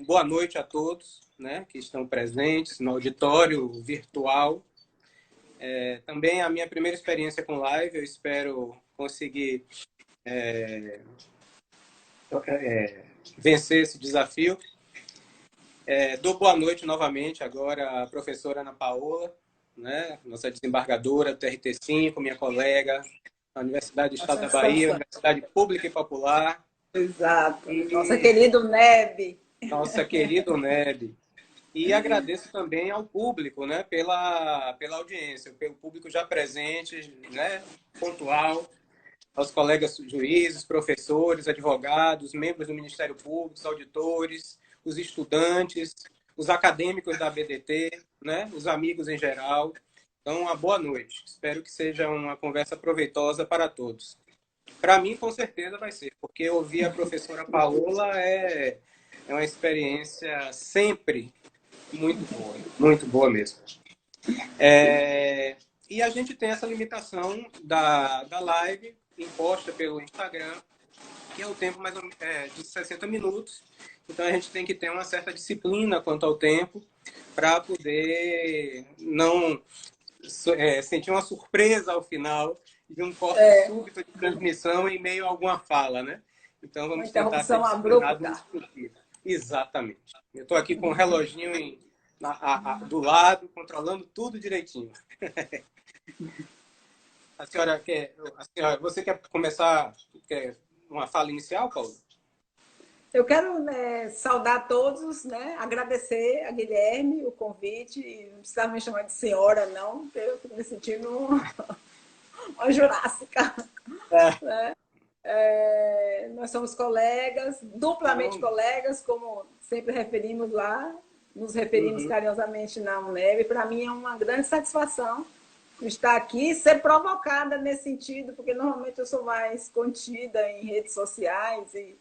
boa noite a todos, né, que estão presentes no auditório virtual. Também a minha primeira experiência com live, eu espero conseguir vencer esse desafio. Dou boa noite novamente agora à professora Ana Paola, né, nossa desembargadora do TRT5, minha colega da Universidade do Estado da Bahia, Universidade Pública e Popular. Exato. Nossa querida NEB. Nossa querida NEB. E agradeço também ao público, né, pela audiência, pelo público já presente, né, pontual, aos colegas juízes, professores, advogados, membros do Ministério Público, os auditores, os estudantes, os acadêmicos da BDT, né, os amigos em geral. Então, uma boa noite. Espero que seja uma conversa proveitosa para todos. Para mim, com certeza vai ser, porque ouvir a professora Paola é uma experiência sempre muito boa mesmo. E a gente tem essa limitação da live imposta pelo Instagram, que é o tempo mais ou menos de 60 minutos. Então a gente tem que ter uma certa disciplina quanto ao tempo para poder não sentir uma surpresa ao final de um corte súbito de transmissão em meio a alguma fala, né? Então vamos tentar ser disciplinados nesse sentido. Exatamente. Eu estou aqui com o reloginho do lado, controlando tudo direitinho. Você quer começar uma fala inicial, Paulo? Eu quero saudar todos, né? Agradecer a Guilherme o convite. Não precisava me chamar de senhora, não. Eu estou me sentindo uma jurássica. Né? Nós somos colegas, duplamente colegas, como sempre referimos lá, nos referimos carinhosamente na UNEB. Para mim é uma grande satisfação estar aqui e ser provocada nesse sentido, porque normalmente eu sou mais contida em redes sociais e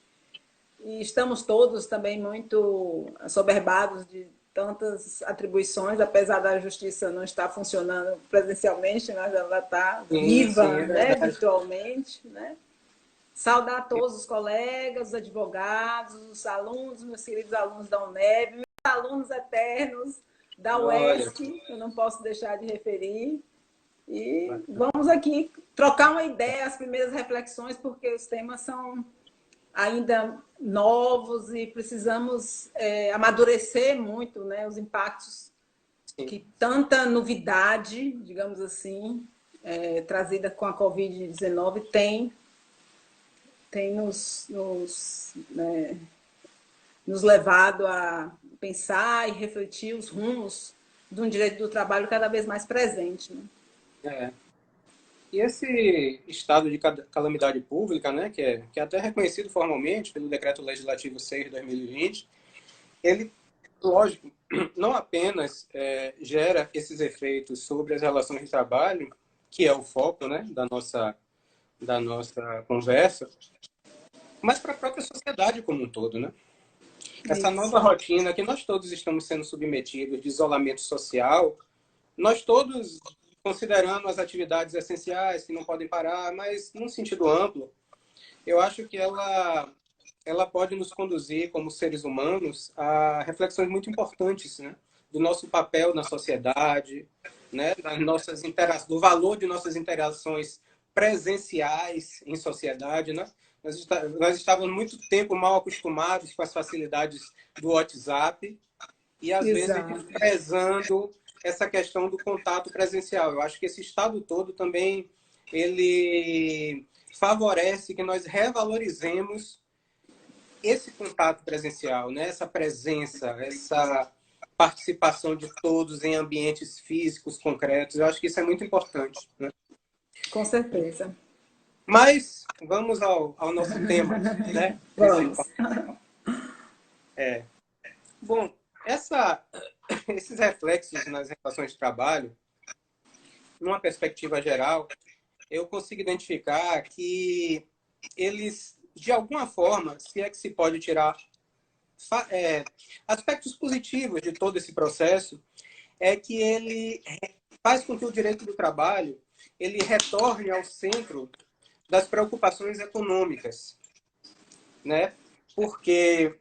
estamos todos também muito assoberbados de tantas atribuições, apesar da justiça não estar funcionando presencialmente, mas ela está viva, né, virtualmente, né? Saudar todos os colegas, os advogados, os alunos, meus queridos alunos da UNEB, meus alunos eternos da UESC, eu não posso deixar de referir. E vamos aqui trocar uma ideia, as primeiras reflexões, porque os temas são ainda novos e precisamos amadurecer muito, né, os impactos que tanta novidade, digamos assim, trazida com a Covid-19 tem nos levado a pensar e refletir os rumos de um direito do trabalho cada vez mais presente. Né? E esse estado de calamidade pública, né, que é até reconhecido formalmente pelo Decreto Legislativo 6 de 2020, ele, lógico, não apenas gera esses efeitos sobre as relações de trabalho, que é o foco, né, da nossa conversa, mas para a própria sociedade como um todo, né? Essa nova rotina que nós todos estamos sendo submetidos de isolamento social, nós todos considerando as atividades essenciais que não podem parar, mas num sentido amplo, eu acho que ela pode nos conduzir como seres humanos a reflexões muito importantes, né? Do nosso papel na sociedade, né? Do valor de nossas interações presenciais em sociedade, né? Nós estávamos muito tempo mal acostumados com as facilidades do WhatsApp e, às vezes, desprezando essa questão do contato presencial. Eu acho que esse estado todo também ele favorece que nós revalorizemos esse contato presencial, né? Essa presença, essa participação de todos em ambientes físicos concretos. Eu acho que isso é muito importante. Né? Com certeza. Mas vamos ao nosso tema, né? Vamos. Bom, esses reflexos nas relações de trabalho, numa perspectiva geral, eu consigo identificar que eles, de alguma forma, se é que se pode tirar aspectos positivos de todo esse processo, é que ele faz com que o direito do trabalho ele retorne ao centro das preocupações econômicas, né? Porque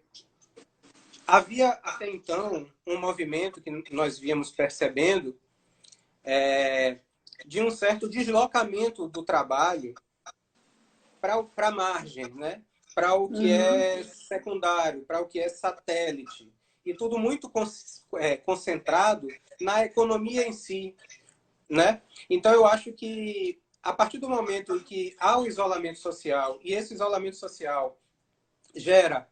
Havia até então um movimento que nós víamos percebendo de um certo deslocamento do trabalho para a margem, né? Para o que é secundário, para o que é satélite. E tudo muito concentrado na economia em si, né? Então, eu acho que, a partir do momento em que há o isolamento social, e esse isolamento social gera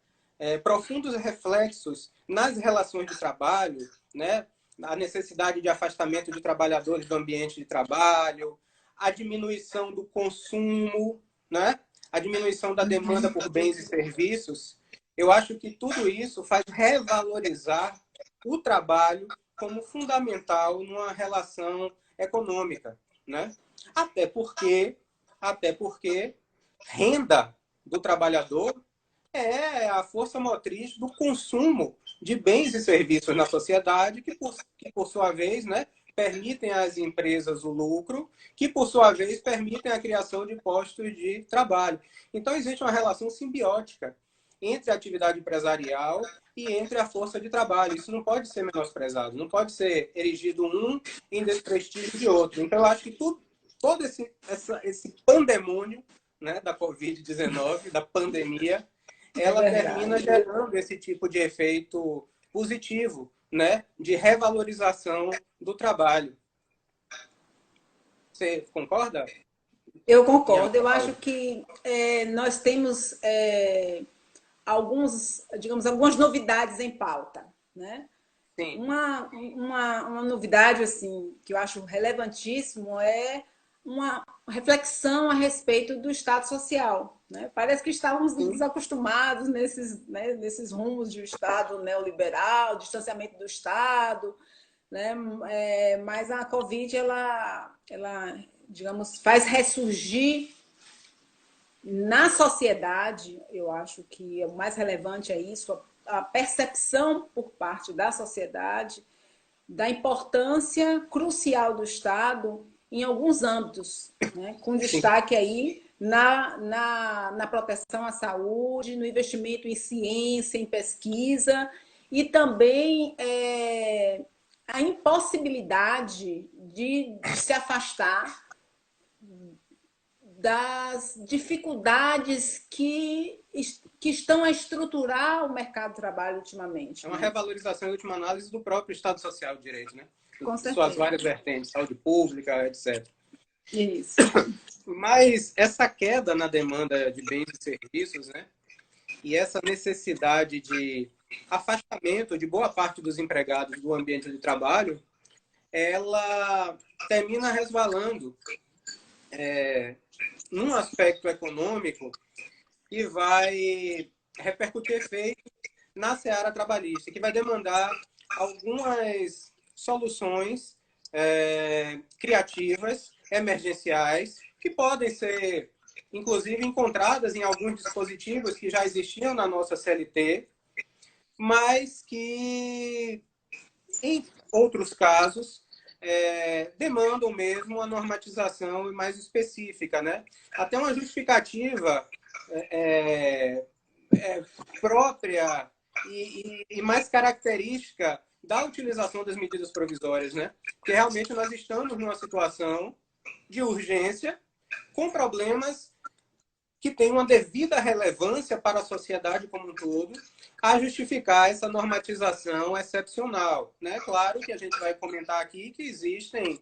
profundos reflexos nas relações de trabalho, né? A necessidade de afastamento de trabalhadores do ambiente de trabalho, a diminuição do consumo, né? A diminuição da demanda por bens e serviços. Eu acho que tudo isso faz revalorizar o trabalho como fundamental numa relação econômica, né? Até porque renda do trabalhador é a força motriz do consumo de bens e serviços na sociedade, que por sua vez, né, permitem às empresas o lucro, que, por sua vez, permitem a criação de postos de trabalho. Então, existe uma relação simbiótica entre a atividade empresarial e entre a força de trabalho. Isso não pode ser menosprezado, não pode ser erigido um em desprestígio de outro. Então, eu acho que todo esse pandemônio, né, da Covid-19, da pandemia, ela termina gerando esse tipo de efeito positivo, né, de revalorização do trabalho. Você concorda? Eu concordo. Eu acho que nós temos algumas novidades em pauta, né? Sim. Uma novidade assim que eu acho relevantíssimo é uma reflexão a respeito do Estado social, né? Parece que estávamos desacostumados nesses rumos de Estado neoliberal, distanciamento do Estado, né? Mas a Covid ela digamos faz ressurgir na sociedade. Eu acho que o mais relevante é isso, a percepção por parte da sociedade da importância crucial do Estado em alguns âmbitos, né? Com destaque aí na proteção à saúde, no investimento em ciência, em pesquisa, e também a impossibilidade de se afastar das dificuldades que estão a estruturar o mercado de trabalho ultimamente. É uma Né? revalorização, em última análise, do próprio Estado Social de Direito, né? Com certeza. Suas várias vertentes, saúde pública, etc. Isso. Mas essa queda na demanda de bens e serviços, né? E essa necessidade de afastamento de boa parte dos empregados do ambiente de trabalho, ela termina resvalando num aspecto econômico que vai repercutir efeitos na seara trabalhista, que vai demandar algumas soluções criativas, emergenciais, que podem ser, inclusive, encontradas em alguns dispositivos que já existiam na nossa CLT, mas que, em outros casos, demandam mesmo uma normatização mais específica, né? Até uma justificativa própria e mais característica da utilização das medidas provisórias, né? Porque realmente nós estamos numa situação de urgência com problemas que têm uma devida relevância para a sociedade como um todo, a justificar essa normatização excepcional. Né? Claro que a gente vai comentar aqui que existem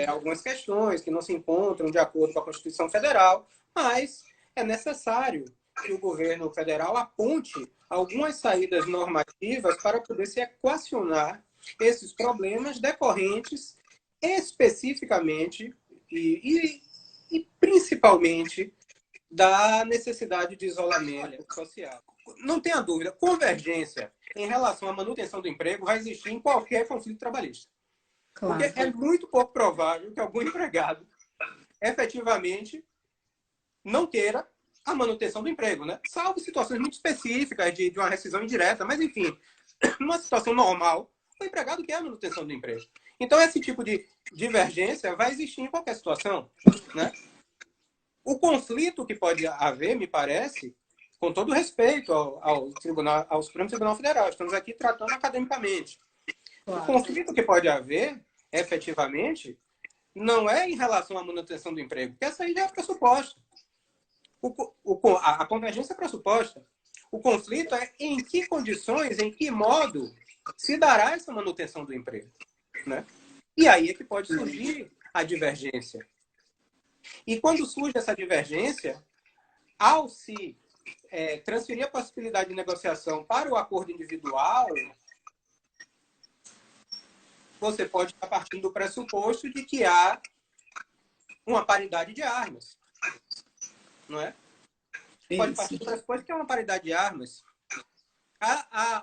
algumas questões que não se encontram de acordo com a Constituição Federal, mas é necessário que o governo federal aponte algumas saídas normativas para poder se equacionar esses problemas decorrentes especificamente e principalmente da necessidade de isolamento social. Não tenha dúvida, convergência em relação à manutenção do emprego vai existir em qualquer conflito trabalhista. Claro. Porque é muito pouco provável que algum empregado efetivamente não queira a manutenção do emprego, né? Salvo situações muito específicas de uma rescisão indireta, mas enfim, numa situação normal, o empregado quer a manutenção do emprego. Então, esse tipo de divergência vai existir em qualquer situação, né? O conflito que pode haver, me parece, Com todo respeito ao Supremo Tribunal Federal, estamos aqui tratando academicamente. Claro. O conflito que pode haver, efetivamente, não é em relação à manutenção do emprego, porque essa aí já é pressuposta. A convergência é pressuposta. O conflito é em que condições, em que modo se dará essa manutenção do emprego, né? E aí é que pode surgir a divergência. E quando surge essa divergência, ao se transferir a possibilidade de negociação para o acordo individual, você pode estar partindo do pressuposto de que há uma paridade de armas, não é? Pode partir do pressuposto que há uma paridade de armas.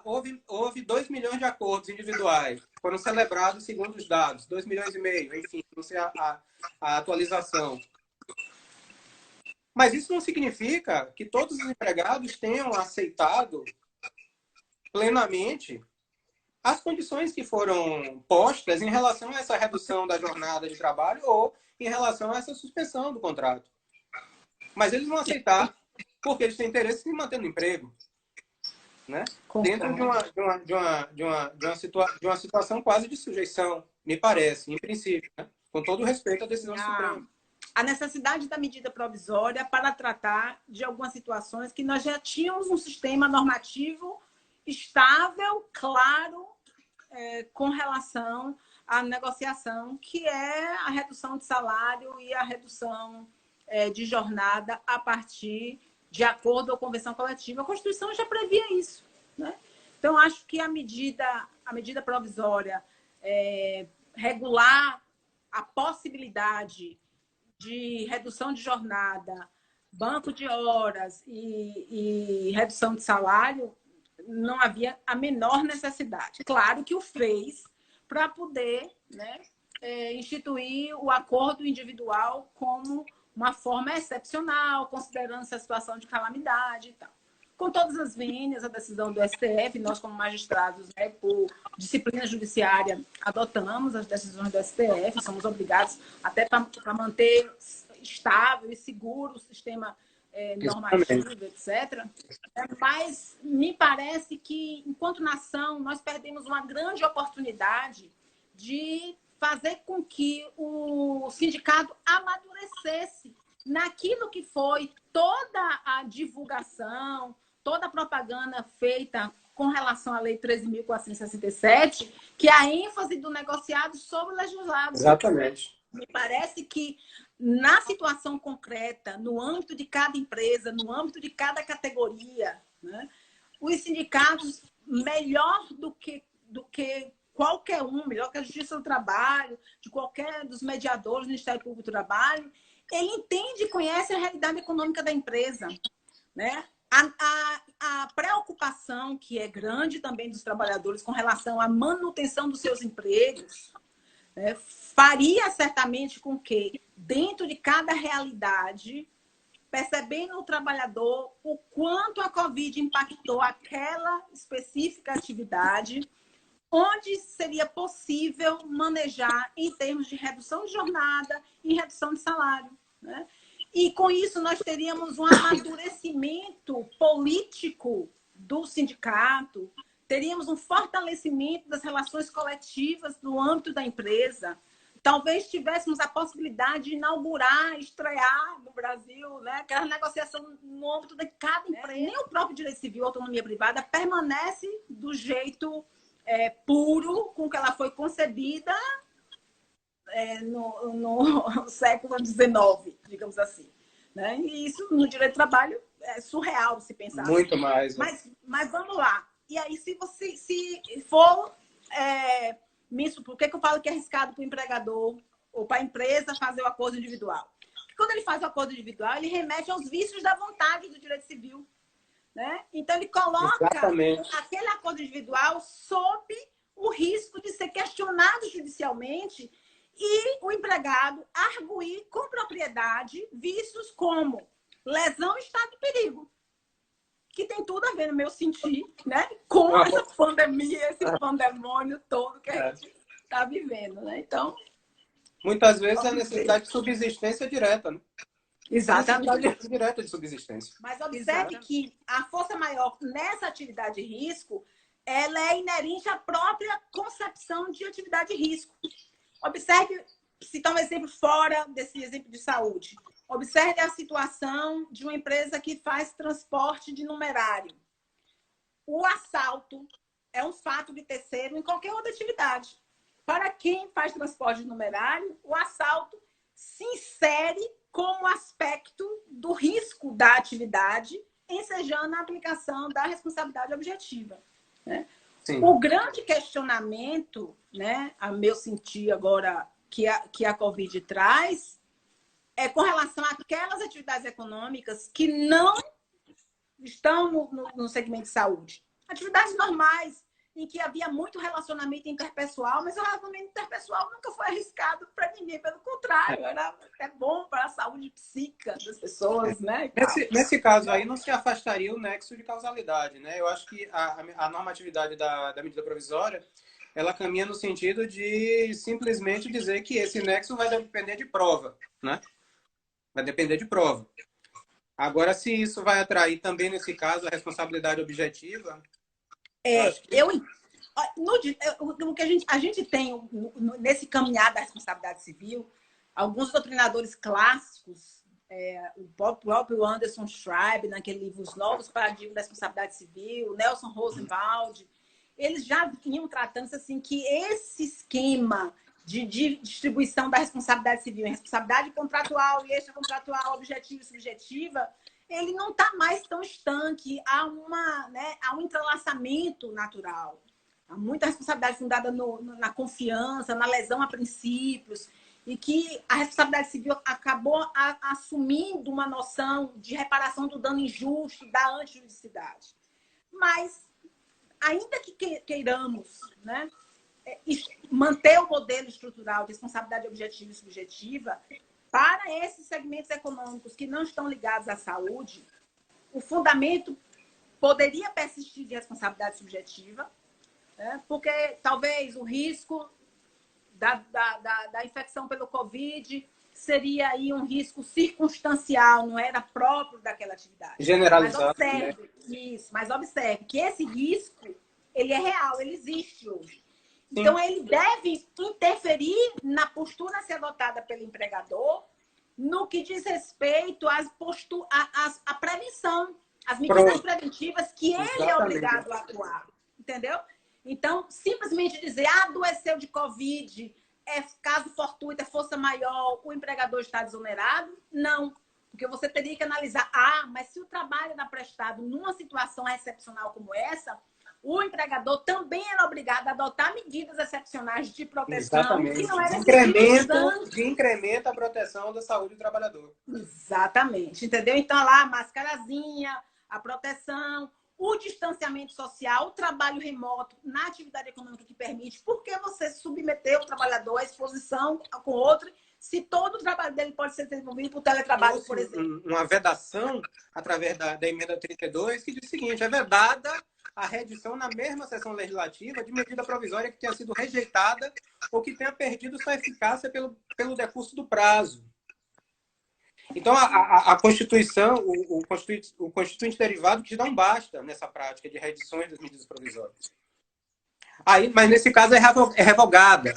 Houve 2 milhões de acordos individuais, foram celebrados segundo os dados, 2,5 milhões, enfim, não sei a atualização. Mas isso não significa que todos os empregados tenham aceitado plenamente as condições que foram postas em relação a essa redução da jornada de trabalho ou em relação a essa suspensão do contrato. Mas eles vão aceitar porque eles têm interesse em manter no emprego, né? Dentro de uma situação quase de sujeição, me parece, em princípio, né? Com todo o respeito à decisão do Supremo. A necessidade da medida provisória para tratar de algumas situações que nós já tínhamos um sistema normativo estável, claro, com relação à negociação, que é a redução de salário e a redução de jornada a partir de acordo ou convenção coletiva. A Constituição já previa isso, né? Então, acho que a medida provisória regular a possibilidade de redução de jornada, banco de horas e redução de salário, não havia a menor necessidade. Claro que o fez para poder, né, instituir o acordo individual como uma forma excepcional, considerando essa situação de calamidade e tal. Com todas as vênias, a decisão do STF, nós como magistrados, né, por disciplina judiciária, adotamos as decisões do STF, somos obrigados até para manter estável e seguro o sistema normativo, etc. Mas me parece que, enquanto nação, nós perdemos uma grande oportunidade de fazer com que o sindicato amadurecesse naquilo que foi toda a divulgação, toda a propaganda feita com relação à Lei 13.467, que é a ênfase do negociado sobre o legislado. Exatamente. Me parece que, na situação concreta, no âmbito de cada empresa, no âmbito de cada categoria, né, os sindicatos, melhor do que qualquer um, melhor que a Justiça do Trabalho, de qualquer dos mediadores do Ministério Público do Trabalho, ele entende e conhece a realidade econômica da empresa, né? A preocupação, que é grande também dos trabalhadores com relação à manutenção dos seus empregos, né, faria certamente com que, dentro de cada realidade, percebendo o trabalhador o quanto a Covid impactou aquela específica atividade, onde seria possível manejar em termos de redução de jornada e redução de salário, né? E com isso nós teríamos um amadurecimento político do sindicato, teríamos um fortalecimento das relações coletivas no âmbito da empresa. Talvez tivéssemos a possibilidade de inaugurar, estrear no Brasil, né, aquela negociação no âmbito de cada empresa. Nem o próprio direito civil, autonomia privada, permanece do jeito puro com que ela foi concebida no século XIX, digamos assim, né? E isso no direito do trabalho é surreal se pensar. Muito mais. Mas vamos lá. E aí, se for por que eu falo que é arriscado para o empregador ou para a empresa fazer o acordo individual? Porque quando ele faz o acordo individual, ele remete aos vícios da vontade do direito civil, né? Então, ele coloca aquele acordo individual sob o risco de ser questionado judicialmente e o empregado arguir com propriedade vícios como lesão e estado de perigo, que tem tudo a ver, no meu sentir, né, com essa pandemia, esse pandemônio todo que a gente está vivendo, né? Então, muitas vezes a necessidade de subsistência direta, né? Exatamente. Direta de subsistência. Mas observe que a força maior nessa atividade de risco, ela é inerente à própria concepção de atividade de risco. Observe, citar um exemplo fora desse exemplo de saúde. Observe a situação de uma empresa que faz transporte de numerário. O assalto é um fato de terceiro em qualquer outra atividade. Para quem faz transporte de numerário, o assalto se insere como aspecto do risco da atividade, ensejando a aplicação da responsabilidade objetiva. Né? O grande questionamento, né, a meu sentir agora, que a Covid traz, é com relação àquelas atividades econômicas que não estão no segmento de saúde. Atividades normais, em que havia muito relacionamento interpessoal, mas o relacionamento interpessoal nunca foi arriscado para ninguém, pelo contrário, é bom para a saúde psíquica das pessoas, né? Nesse caso aí, não se afastaria o nexo de causalidade, né? Eu acho que a normatividade da medida provisória, ela caminha no sentido de simplesmente dizer que esse nexo vai depender de prova, né? Vai depender de prova. Agora, se isso vai atrair também, nesse caso, a responsabilidade objetiva... O que a gente tem nesse caminhar da responsabilidade civil, alguns doutrinadores clássicos, o próprio Anderson Schreiber, naquele livro Os Novos Paradigmas da Responsabilidade Civil, Nelson Rosenwald, eles já vinham tratando assim que esse esquema de distribuição da responsabilidade civil em responsabilidade contratual e extracontratual, objetiva e subjetiva, ele não está mais tão estanque, há um entrelaçamento natural. Há muita responsabilidade fundada na confiança, na lesão a princípios, e que a responsabilidade civil acabou assumindo uma noção de reparação do dano injusto, da antijuridicidade. Mas, ainda que queiramos, né, manter o modelo estrutural de responsabilidade objetiva e subjetiva, para esses segmentos econômicos que não estão ligados à saúde, o fundamento poderia persistir de responsabilidade subjetiva, né? Porque talvez o risco da infecção pelo Covid seria aí um risco circunstancial, não era próprio daquela atividade. Generalizado. Mas observe que esse risco, ele é real, ele existe hoje. Então, ele deve interferir na postura a ser adotada pelo empregador no que diz respeito à prevenção, às medidas preventivas que ele é obrigado a atuar. Entendeu? Então, simplesmente dizer adoeceu de Covid, caso fortuito, é força maior, o empregador está desonerado? Não. Porque você teria que analisar, mas se o trabalho era prestado numa situação excepcional como essa, o empregador também era obrigado a adotar medidas excepcionais de proteção. Exatamente. Que não era de incremento à proteção da saúde do trabalhador. Exatamente. Entendeu? Então, lá, a mascarazinha, a proteção, o distanciamento social, o trabalho remoto na atividade econômica que permite. Por que você submeteu o trabalhar à exposição com outro, se todo o trabalho dele pode ser desenvolvido por teletrabalho, por exemplo? Uma vedação, através da emenda 32, que diz o seguinte: é vedada a reedição na mesma sessão legislativa de medida provisória que tenha sido rejeitada ou que tenha perdido sua eficácia pelo decurso do prazo. Então, a Constituição, o Constituinte derivado que não basta nessa prática de reedições das medidas provisórias. Mas, nesse caso, é revogada.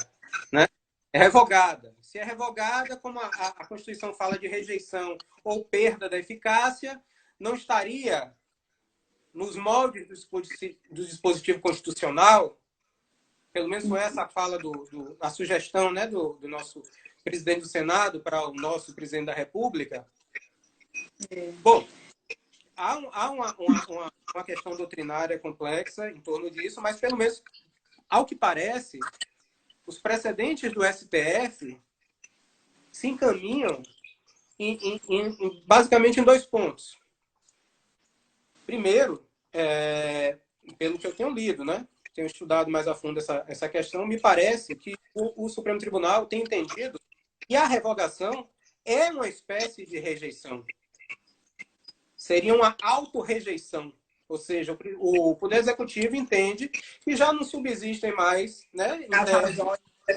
Né? É revogada. Se é revogada, como a Constituição fala de rejeição ou perda da eficácia, não estaria nos moldes do dispositivo constitucional, pelo menos foi essa a fala, a sugestão, né, do nosso presidente do Senado para o nosso presidente da República. Bom, há uma questão doutrinária complexa em torno disso, mas, pelo menos, ao que parece, os precedentes do STF se encaminham basicamente em dois pontos. Primeiro, pelo que eu tenho lido, né? Tenho estudado mais a fundo essa questão, me parece que o Supremo Tribunal tem entendido que a revogação é uma espécie de rejeição. Seria uma autorrejeição. Ou seja, o Poder Executivo entende que já não subsistem mais, né,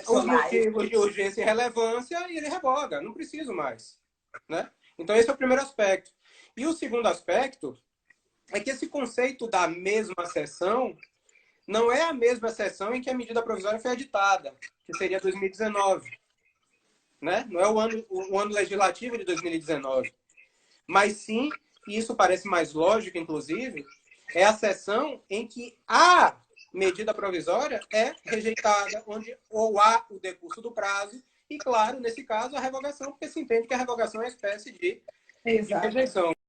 os motivos de urgência e relevância, e ele revoga. Não preciso mais. Né? Então, esse é o primeiro aspecto. E o segundo aspecto é que esse conceito da mesma sessão não é a mesma sessão em que a medida provisória foi editada, que seria 2019. Né? Não é o ano legislativo de 2019. Mas sim, e isso parece mais lógico, inclusive, é a sessão em que a medida provisória é rejeitada, onde ou há o decurso do prazo, e, claro, nesse caso, a revogação, porque se entende que a revogação é uma espécie de rejeição.